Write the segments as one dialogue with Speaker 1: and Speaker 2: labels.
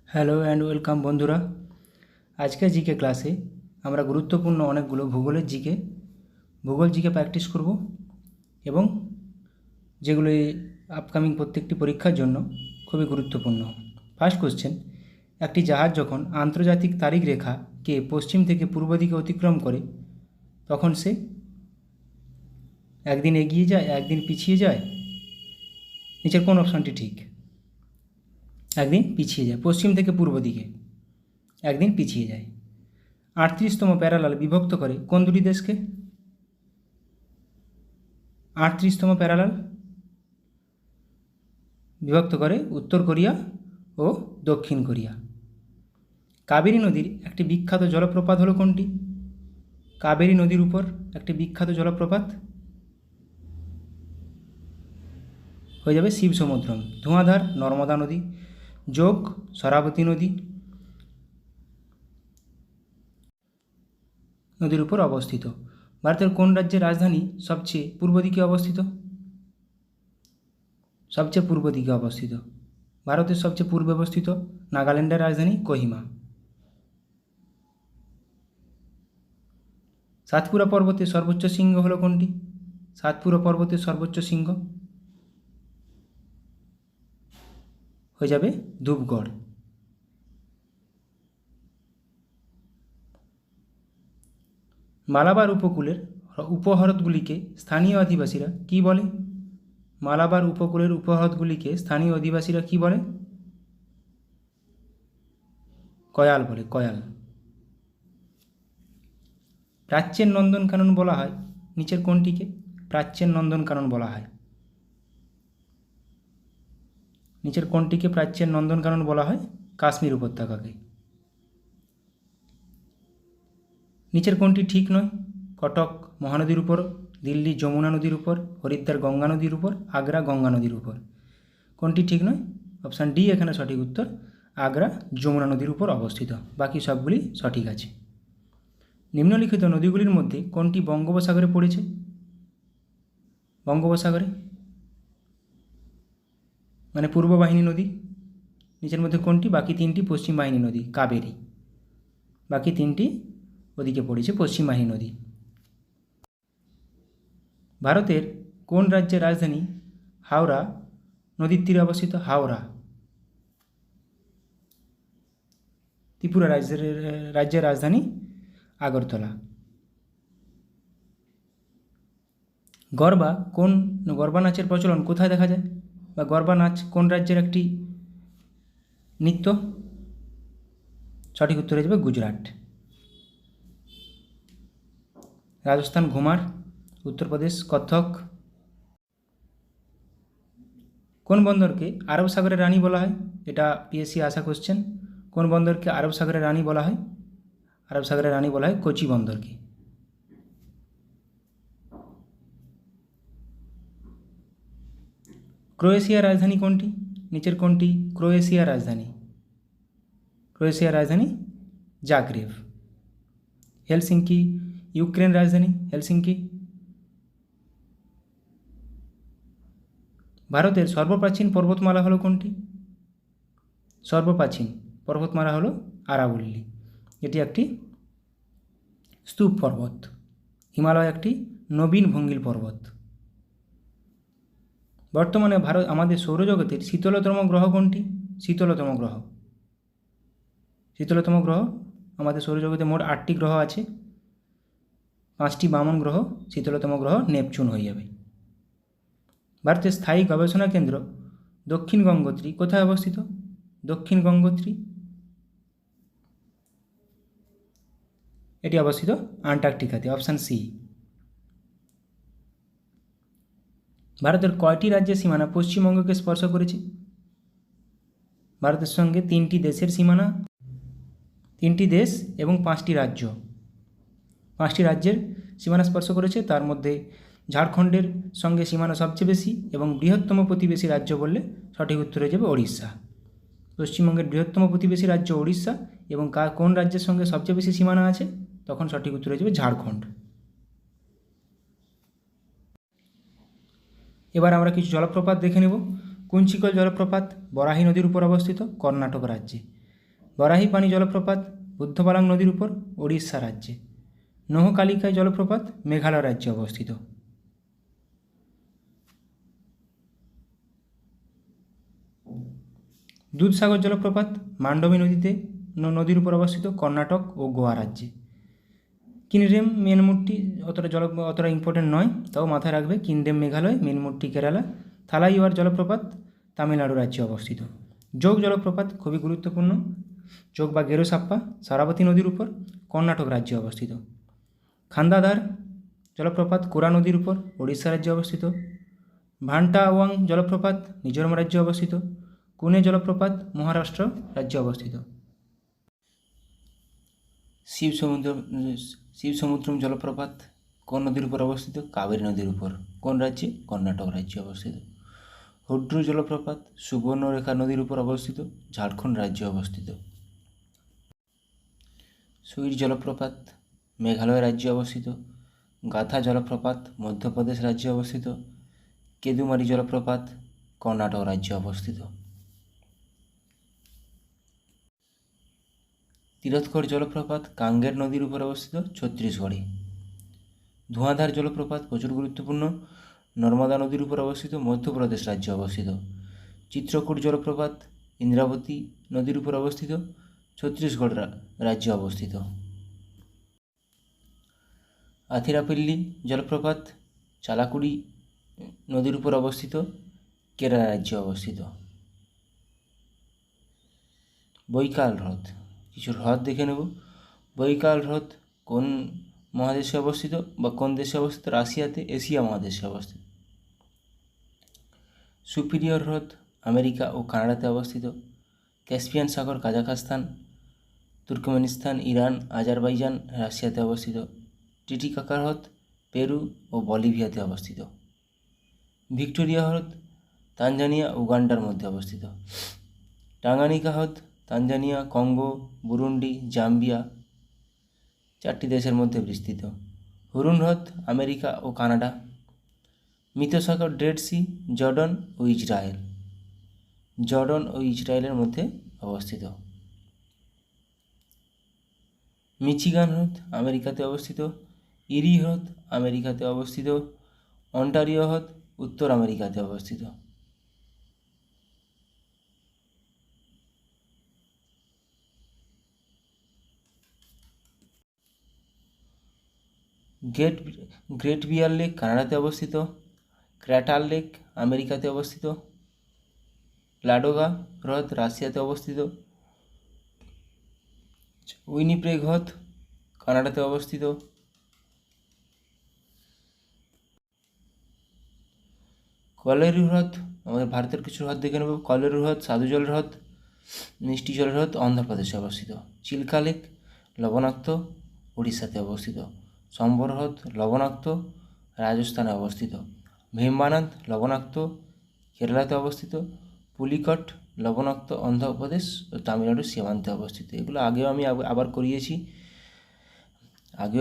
Speaker 1: Hello and welcome বন্ধুরা। আজকের GK ক্লাসে আমরা গুরুত্বপূর্ণ অনেকগুলো ভূগোল জিকে প্র্যাকটিস করব এবং যেগুলো আপকামিং প্রত্যেকটি পরীক্ষার জন্য খুবই গুরুত্বপূর্ণ। ফার্স্ট কোশ্চেন, একটি জাহাজ যখন আন্তর্জাতিক তারিখ রেখাকে পশ্চিম থেকে পূর্ব দিকে অতিক্রম করে তখন সে একদিন এগিয়ে যায়, একদিন পিছিয়ে যায়। নিচের কোন অপশানটি ঠিক? একদিন পিছিয়ে যায়, পশ্চিম থেকে পূর্ব দিকে একদিন পিছিয়ে যায়। 38তম প্যারালাল বিভক্ত করে কোন দুটি দেশকে? 38তম প্যারালাল বিভক্ত করে উত্তর কোরিয়া ও দক্ষিণ কোরিয়া। কাবেরী নদীর একটি বিখ্যাত জলপ্রপাত হলো কোনটি? কাবেরী নদীর উপর একটি বিখ্যাত জলপ্রপাত হয়ে যাবে শিবসমুদ্রম। ধোঁয়াধার নর্মদা নদী, যোগ শরাবতী নদীর উপর অবস্থিত। ভারতের কোন রাজ্যের রাজধানী সবচেয়ে পূর্ব দিকে অবস্থিত? সবচেয়ে পূর্ব দিকে অবস্থিত, ভারতের সবচেয়ে পূর্বে অবস্থিত নাগাল্যান্ডের রাজধানী কোহিমা। সাতপুরা পর্বতের সর্বোচ্চ শৃঙ্গ হলো কোনটি? সাতপুরা পর্বতের সর্বোচ্চ শৃঙ্গ হয়ে যাবে ধূপগড়। মালাবার উপকূলের উপহ্রদগুলিকে স্থানীয় আদিবাসীরা কী বলে? মালাবার উপকূলের উপহ্রদগুলিকে স্থানীয় অধিবাসীরা কী বলে? কয়াল বলে, কয়াল। প্রাচ্যের নন্দনকানন বলা হয় নিচের কোনটিকে? প্রাচ্যের নন্দনকানন বলা হয়, নিচের কোনটিকে প্রাচ্যের নন্দনকানন বলা হয়? কাশ্মীর উপত্যকাকে। নিচের কোনটি ঠিক নয়? কটক মহানদীর উপর, দিল্লি যমুনা নদীর উপর, হরিদ্বার গঙ্গা নদীর উপর, আগ্রা গঙ্গা নদীর উপর। কোনটি ঠিক নয়? অপশান ডি এখানে সঠিক উত্তর, আগ্রা যমুনা নদীর উপর অবস্থিত। বাকি সবগুলি সঠিক আছে। নিম্নলিখিত নদীগুলির মধ্যে কোনটি বঙ্গোপসাগরে পড়েছে? বঙ্গোপসাগরে মানে পূর্ব বাহিনী নদী। নিচের মধ্যে কোনটি? বাকি তিনটি পশ্চিম বাহিনী নদী, কাবেরী। বাকি তিনটি ওদিকে পড়েছে পশ্চিম বাহিনী নদী। ভারতের কোন রাজ্যের রাজধানী হাওড়া নদীর তীরে অবস্থিত? হাওড়া। ত্রিপুরা রাজ্যের রাজধানী আগরতলা। গরবা নাচের প্রচলন কোথায় দেখা যায়? বা গরবা নাচ কোন রাজ্যের একটি নৃত্য? সঠিক উত্তর হয়ে যাবে গুজরাট। রাজস্থান ঘুমার, উত্তরপ্রদেশ কত্থক। কোন বন্দরকে আরব সাগরের রানী বলা হয়? এটা পিএসসি আসা কোশ্চেন। কোন বন্দরকে আরব সাগরের রানী বলা হয়? আরব সাগরের রানী বলা হয় কোচি বন্দরকে। ক্রোয়েশিয়ার রাজধানী কোনটি? নিচের কোনটি ক্রোয়েশিয়ার রাজধানী? ক্রোয়েশিয়ার রাজধানী জাগ্রেব। হেলসিঙ্কি ইউক্রেন রাজধানী হেলসিঙ্কি। ভারতের সর্বপ্রাচীন পর্বতমালা হলো কোনটি? সর্বপ্রাচীন পর্বতমালা হলো আরাবল্লী। এটি একটি স্তূপ পর্বত। হিমালয় একটি নবীন ভঙ্গিল পর্বত। বর্তমানে আমাদের সৌরজগতের শীতলতম গ্রহ কোনটি? শীতলতম গ্রহ আমাদের সৌরজগতে মোট 8টি গ্রহ আছে। 5টি বামন গ্রহ, শীতলতম গ্রহ নেপচুন হয়ে যাবে। ভারতের স্থায়ী গবেষণা কেন্দ্র দক্ষিণ গঙ্গোত্রী কোথায় অবস্থিত? দক্ষিণ গঙ্গোত্রী এটি অবস্থিত আন্টার্কটিকাতে, অপশান সি। ভারতের কয়টি রাজ্যের সীমানা পশ্চিমবঙ্গকে স্পর্শ করেছে? ভারতের সঙ্গে 3টি দেশের সীমানা, 3টি দেশ এবং 5টি রাজ্য, 5টি রাজ্যের সীমানা স্পর্শ করেছে। তার মধ্যে ঝাড়খণ্ডের সঙ্গে সীমানা সবচেয়ে বেশি এবং বৃহত্তম প্রতিবেশী রাজ্য বললে সঠিক উত্তর হয়ে যাবে ওড়িশা। পশ্চিমবঙ্গের বৃহত্তম প্রতিবেশী রাজ্য ওড়িশা এবং কোন রাজ্যের সঙ্গে সবচেয়ে বেশি সীমানা আছে? তখন সঠিক উত্তর হয়ে যাবে ঝাড়খণ্ড। এবার আমরা কিছু জলপ্রপাত দেখে নেব। কুঞ্চিকল জলপ্রপাত বরাহী নদীর উপর অবস্থিত, কর্ণাটক রাজ্যে। বরাহী পানি জলপ্রপাত বুদ্ধবালাং নদীর উপর ওড়িশা রাজ্যে। নোহকালিকায় জলপ্রপাত মেঘালয় রাজ্যে অবস্থিত। দুধসাগর জলপ্রপাত মান্ডবী নদীর উপর অবস্থিত কর্ণাটক ও গোয়া রাজ্যে। কিনরেম মেন মূর্তি অতটা ইম্পর্টেন্ট নয়, তাও মাথায় রাখবে। কিনরেম মেঘালয়, মেন মূর্তি কেরালা। থালাইওয়ার জলপ্রপাত তামিলনাড়ু রাজ্যে অবস্থিত। যোগ জলপ্রপাত খুবই গুরুত্বপূর্ণ, যোগ বা গেরোসাপ্পা সারাবতী নদীর উপর কর্ণাটক রাজ্যে অবস্থিত। খান্দাধার জলপ্রপাত কোরা নদীর উপর ওড়িশা রাজ্যে অবস্থিত। ভান্টাওয়াং জলপ্রপাত মিজোরাম রাজ্যে অবস্থিত। কুনে জলপ্রপাত মহারাষ্ট্র রাজ্যে অবস্থিত। শিবসমুদ্রম জলপ্রপাত কোন নদীর উপর অবস্থিত? কাবেরী নদীর উপর। কোন রাজ্যে? কর্ণাটক রাজ্যে অবস্থিত। হুড্রু জলপ্রপাত সুবর্ণরেখা নদীর উপর অবস্থিত, ঝাড়খণ্ড রাজ্যে অবস্থিত। সুইর জলপ্রপাত মেঘালয় রাজ্যে অবস্থিত। গাথা জলপ্রপাত মধ্যপ্রদেশ রাজ্যে অবস্থিত। কেদুমারি জলপ্রপাত কর্ণাটক রাজ্যে অবস্থিত। তিরথগড় জলপ্রপাত কাঙ্গের নদীর উপর অবস্থিত, ছত্তিশগড়ে। ধোঁয়াধার জলপ্রপাত প্রচুর গুরুত্বপূর্ণ, নর্মদা নদীর উপর অবস্থিত, মধ্যপ্রদেশ রাজ্যে অবস্থিত। চিত্রকূট জলপ্রপাত ইন্দ্রাবতী নদীর উপর অবস্থিত, ছত্তিশগড় রাজ্যে অবস্থিত। আথিরাপল্লী জলপ্রপাত চালাকুড়ি নদীর উপর অবস্থিত, কেরালা রাজ্যে অবস্থিত। বৈকাল হ্রদ, কিছু হ্রদ দেখে নেব। বৈকাল হ্রদ কোন মহাদেশে অবস্থিত বা কোন দেশে অবস্থিত? রাশিয়াতে, এশিয়া মহাদেশে অবস্থিত। সুপিরিয়র হ্রদ আমেরিকা ও কানাডাতে অবস্থিত। ক্যাসপিয়ান সাগর কাজাখস্তান, তুর্কমেনিস্তান, ইরান, আজারবাইজান, রাশিয়াতে অবস্থিত। টিটিকাকা হ্রদ পেরু ও বলিভিয়াতে অবস্থিত। ভিক্টোরিয়া হ্রদ তানজানিয়া ও উগান্ডার মধ্যে অবস্থিত। টাঙ্গানিকা হ্রদ তানজানিয়া, কঙ্গো, বুরুন্ডি, জাম্বিয়া 4টি দেশের মধ্যে বিস্তৃত। হুরুন হ্রদ আমেরিকা ও কানাডা। মৃতসাগর ডেড সি জর্ডন ও ইসরায়েল, জর্ডন ও ইসরায়েলের মধ্যে অবস্থিত। মিচিগান হ্রদ আমেরিকাতে অবস্থিত। ইরি হ্রদ আমেরিকাতে অবস্থিত। অন্টারিও হ্রদ উত্তর আমেরিকাতে অবস্থিত। গ্রেট বিয়ার লেক কানাডাতে অবস্থিত। ক্র্যাটার লেক আমেরিকাতে অবস্থিত। লাডোগা হ্রদ রাশিয়াতে অবস্থিত। উইনিপেগ হ্রদ কানাডাতে অবস্থিত। কলেরু হ্রদ, আমাদের ভারতের কিছু হ্রদ দেখে নেব। কলেরু হ্রদ সাধুজল হ্রদ, মিষ্টি জল হ্রদ অন্ধ্রপ্রদেশে অবস্থিত। চিল্কা লেক লবণাক্ত, উড়িষ্যাতে অবস্থিত। সম্বর হ্রদ লবণাক্ত, রাজস্থানে অবস্থিত। ভীমবানাথ লবণাক্ত, কেরালাতে অবস্থিত। পুলিকট লবণাক্ত, অন্ধ্রপ্রদেশ ও তামিলনাড়ুর সীমান্তে অবস্থিত। এগুলো আগেও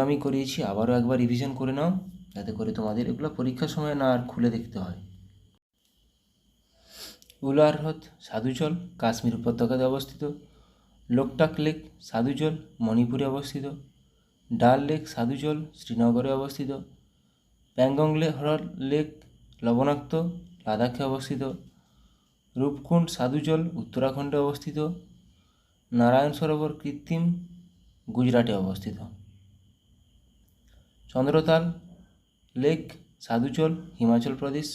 Speaker 1: আমি করিয়েছি, আবারও একবার রিভিশন করে নাও, যাতে করে তোমাদের এগুলো পরীক্ষার সময় না আর খুলে দেখতে হয়। উলার হ্রদ সাধুজল কাশ্মীর উপত্যকাতে অবস্থিত। লোকটাক লেক সাধুজল মণিপুরে অবস্থিত। ডাল লেক সাধুজল শ্রীনগরে অবস্থিত। প্যাংগং লেক লবণাক্ত, লাদাখে অবস্থিত। রূপকুণ্ড সাধুজল উত্তরাখণ্ডে অবস্থিত। নারায়ণ সরোবর কৃত্রিম গুজরাটে অবস্থিত। চন্দ্রতাল লেক সাধুজল হিমাচল প্রদেশ।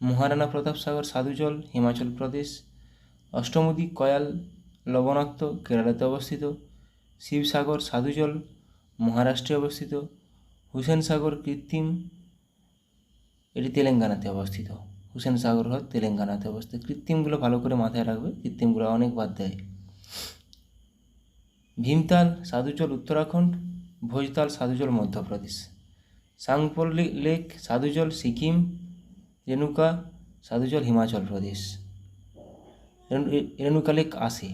Speaker 1: মহারানা প্রতাপ সাগর সাধুজল হিমাচল প্রদেশ। অষ্টমুদি কয়াল লবণাক্ত, কেরালাতে অবস্থিত। শিবসাগর সাধুজল মহারাষ্ট্রে অবস্থিত। হুসেন সাগর কৃত্রিম, এটি তেলেঙ্গানাতে অবস্থিত। হুসেন সাগর হ্রদ তেলেঙ্গানাতে অবস্থিত। কৃত্রিমগুলো ভালো করে মাথায় রাখবে, কৃত্রিমগুলো অনেক বাদ দেয়। ভীমতাল সাধুজল উত্তরাখণ্ড। ভোজতাল সাধুজল মধ্যপ্রদেশ। সাংপোল লেক সাধুজল সিকিম। রেণুকা সাধুজল হিমাচল প্রদেশ। রেণুকা লেক আসে।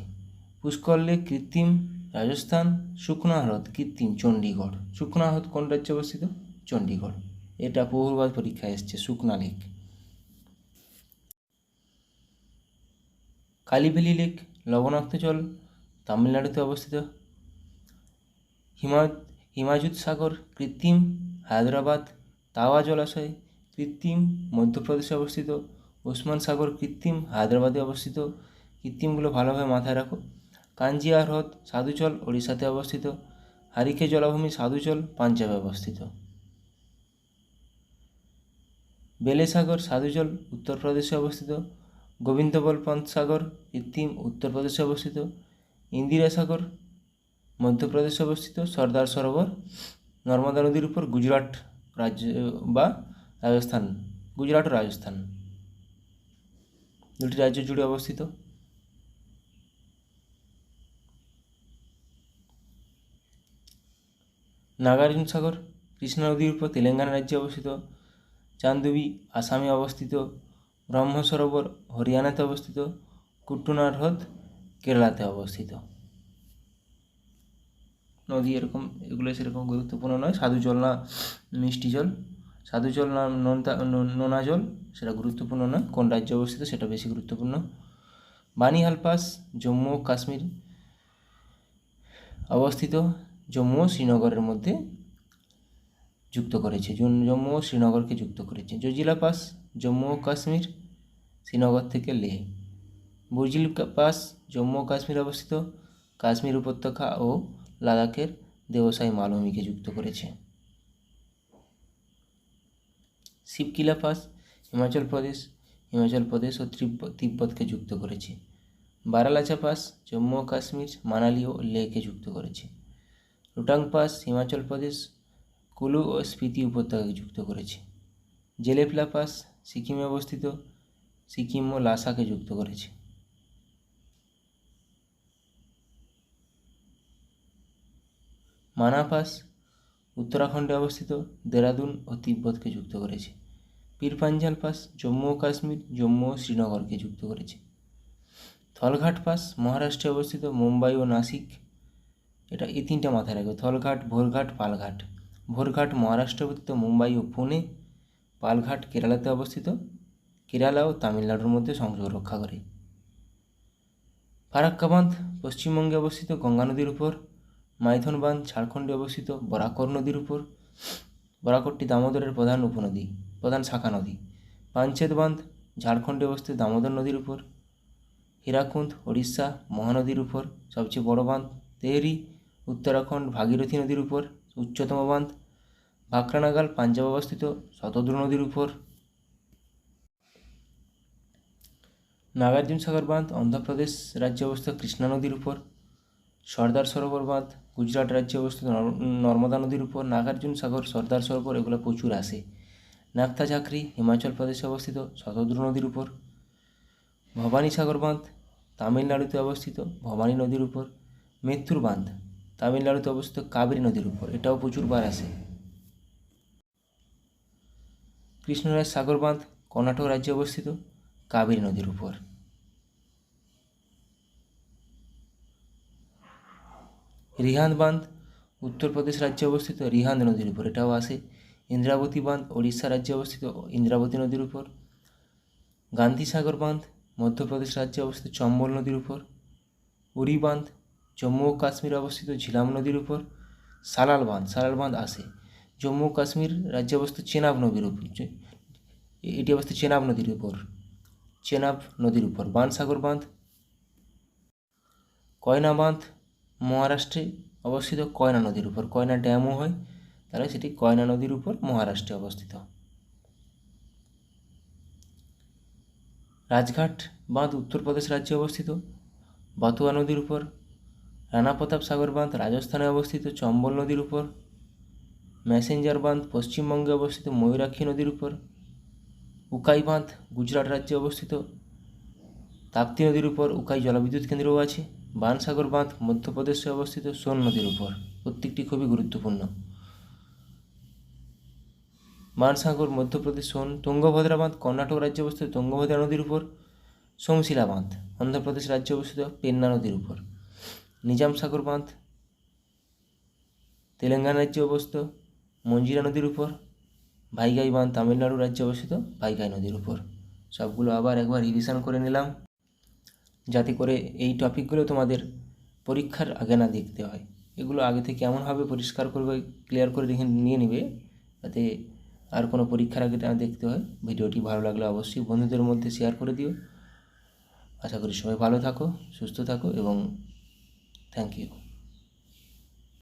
Speaker 1: পুষ্কর লেক কৃত্রিম রাজস্থান। সুখনা হ্রদ কৃত্রিম চণ্ডীগড়। সুখনা হ্রদ কোন রাজ্যে অবস্থিত? চণ্ডীগড়। এটা বহুবার পরীক্ষায় এসছে, সুখনা লেক। কালীভেলি লেক লবণাক্ত জল
Speaker 2: তামিলনাড়ুতে অবস্থিত। হিমায়ুত সাগর কৃত্রিম, হায়দ্রাবাদ। তাওয়া জলাশয় কৃত্রিম, মধ্যপ্রদেশে অবস্থিত। ওসমান সাগর কৃত্রিম, হায়দ্রাবাদে অবস্থিত। কৃত্রিমগুলো ভালোভাবে মাথায় রাখো। কাঞ্জিয়া হ্রদ সাধুচল ওড়িশাতে অবস্থিত। হারিকে জলাভূমি সাধুচল পাঞ্জাবে অবস্থিত। বেলে সাগর সাধুচল উত্তরপ্রদেশে অবস্থিত। গোবিন্দবল পন্ত সাগর কৃত্রিম, উত্তরপ্রদেশে অবস্থিত। ইন্দিরা সাগর মধ্যপ্রদেশে অবস্থিত। সর্দার সরোবর নর্মদা নদীর উপর গুজরাট রাজ্য বা রাজস্থান, গুজরাট ও রাজস্থান দুটি রাজ্য জুড়ে অবস্থিত। নাগার্জুন সাগর কৃষ্ণা নদীর উপর তেলেঙ্গানা রাজ্যে অবস্থিত। চান্দুবি আসামে অবস্থিত। ব্রহ্ম সরোবর হরিয়ানাতে অবস্থিত। কুট্টুনার হ্রদ কেরালাতে অবস্থিত। নদী এরকম, এগুলো সেরকম গুরুত্বপূর্ণ নয়। সাধু জল না মিষ্টি জল, সাধু জল না নোনা জল সেটা গুরুত্বপূর্ণ নয়। কোন রাজ্যে অবস্থিত সেটা বেশি গুরুত্বপূর্ণ। বানিহাল পাস জম্মু ও কাশ্মীর অবস্থিত। জম্মু ও শ্রীনগরের মধ্যে যুক্ত করেছে, জম্মু ও শ্রীনগরকে যুক্ত করেছে। জজিলা পাস জম্মু ও কাশ্মীর, শ্রীনগর থেকে লেহ। বুর্জিল পাস জম্মু ও কাশ্মীর অবস্থিত। কাশ্মীর উপত্যকা ও লাদাখের দেওসাই মালভূমিকে যুক্ত করেছে। শিবকিলা পাস হিমাচল প্রদেশ ও তিব্বতকে যুক্ত করেছে। বারালাচা পাস জম্মু ও কাশ্মীর, মানালি ও লেহকে যুক্ত করেছে। রোটাং পাস হিমাচল প্রদেশ, কুলু ও স্পিতি উপত্যকাকে যুক্ত করেছে। জেলেফলা পাস সিকিমে অবস্থিত, সিকিম ও লাসাকে যুক্ত করেছে। মানা পাস উত্তরাখণ্ডে অবস্থিত, দেরাদুন ও তিব্বতকে যুক্ত করেছে। পীরপাঞ্জাল পাস জম্মু ও কাশ্মীর, জম্মু ও শ্রীনগরকে যুক্ত করেছে। থলঘাট পাস মহারাষ্ট্রে অবস্থিত, মুম্বাই ও নাসিক। এই তিনটা মাথায় রাখবে, থলঘাট, ভোরঘাট, পালঘাট। ভোরঘাট মহারাষ্ট্রে অবস্থিত, মুম্বাই ও পুনে। পালঘাট কেরালাতে অবস্থিত, কেরালা ও তামিলনাড়ুর মধ্যে সংযোগ রক্ষা করে। ফারাক্কা বাঁধ পশ্চিমবঙ্গে অবস্থিত, গঙ্গা নদীর উপর। মাইথন বাঁধ ঝাড়খণ্ডে অবস্থিত, বরাকর নদীর উপর। বরাকরটি দামোদরের প্রধান শাখা নদী। পাঞ্চেত বাঁধ ঝাড়খণ্ডে অবস্থিত, দামোদর নদীর উপর। হীরাকুন্দ ওড়িশা, মহানদীর উপর সবচেয়ে বড় বাঁধ। তেহরি উত্তরাখণ্ড, ভাগীরথী নদীর উপর উচ্চতম বাঁধ। ভাকরানাগাল পাঞ্জাব অবস্থিত, শতদ্রু নদীর উপর। নাগার্জুন সাগর বাঁধ অন্ধ্রপ্রদেশ রাজ্যে অবস্থিত, কৃষ্ণা নদীর উপর। সর্দার সরোবর বাঁধ গুজরাট রাজ্যে অবস্থিত, নর্মদা নদীর উপর। নাগার্জুন সাগর, সর্দার সরোবর এগুলো প্রচুর আসে। নাকথা ঝাকরি হিমাচল প্রদেশে অবস্থিত, শতদ্রু নদীর উপর। ভবানী সাগর বাঁধ তামিলনাড়ুতে অবস্থিত, ভবানী নদীর উপর। মেত্তুর বাঁধ তামিলনাড়ুতে অবস্থিত, কাবেরী নদীর উপর, এটাও প্রচুরবার আসে। কৃষ্ণরাজ সাগর বাঁধ কর্ণাটক রাজ্যে অবস্থিত, কাবেরী নদীর উপর। রিহান্দ বাঁধ উত্তরপ্রদেশ রাজ্যে অবস্থিত, রিহান্দ নদীর উপর, এটাও আসে। ইন্দ্রাবতী বাঁধ ওড়িশা রাজ্যে অবস্থিত, ইন্দ্রাবতী নদীর উপর। গান্ধী সাগর বাঁধ মধ্যপ্রদেশ রাজ্যে অবস্থিত, চম্বল নদীর উপর। উরি বাঁধ জম্মু ও কাশ্মীরে অবস্থিত, ঝিলাম নদীর উপর। সালাল বাঁধ আসে জম্মু ও কাশ্মীর রাজ্যে অবস্থিত, চেনাব নদীর উপর। এটি অবস্থিত চেনাব নদীর উপর। বাণসাগর বাঁধ কয়না বাঁধ মহারাষ্ট্রে অবস্থিত, কয়না নদীর উপর। কয়না ড্যামও হয়, তাহলে সেটি কয়না নদীর উপর মহারাষ্ট্রে অবস্থিত। রাজঘাট বাঁধ উত্তরপ্রদেশ রাজ্যে অবস্থিত, বাতুয়া নদীর উপর। রানা প্রতাপ সাগর বাঁধ রাজস্থানে অবস্থিত, চম্বল নদীর উপর। ম্যাসেঞ্জার বাঁধ পশ্চিমবঙ্গে অবস্থিত, ময়ূরাক্ষী নদীর উপর। উকাই বাঁধ গুজরাট রাজ্যে অবস্থিত, তাপ্তি নদীর উপর। উকাই জলবিদ্যুৎ কেন্দ্রও আছে। বাণসাগর বাঁধ মধ্যপ্রদেশে অবস্থিত, সোন নদীর উপর। প্রত্যেকটি খুবই গুরুত্বপূর্ণ। বাণসাগর মধ্যপ্রদেশ, সোন। তুঙ্গভদ্রা বাঁধ কর্ণাটক রাজ্যে অবস্থিত, তুঙ্গভদ্রা নদীর উপর। সোমশিলা বাঁধ অন্ধ্রপ্রদেশ রাজ্যে অবস্থিত, পেন্না নদীর উপর। নিজাম সাগর বাঁধ তেলেঙ্গানা রাজ্যে অবস্থিত, মঞ্জিরা নদীর উপর। ভাইগাই বাঁধ তামিলনাড়ু রাজ্যে অবস্থিত, ভাইগাই নদীর উপর। সবগুলো আবার একবার রিভিশন করে নিলাম, যাতে করে এই টপিকগুলো তোমাদের পরীক্ষার আগে না দেখতে হয়। এগুলো আগে থেকে এমনভাবে পরিষ্কার করবে, ক্লিয়ার করে রেখে নিয়ে নেবে, যাতে আর কোনো পরীক্ষার আগে না দেখতে হয়। ভিডিওটি ভালো লাগলে অবশ্যই বন্ধুদের মধ্যে শেয়ার করে দিও। আশা করি সবাই ভালো থাকো, সুস্থ থাকো এবং থ্যাংক ইউ।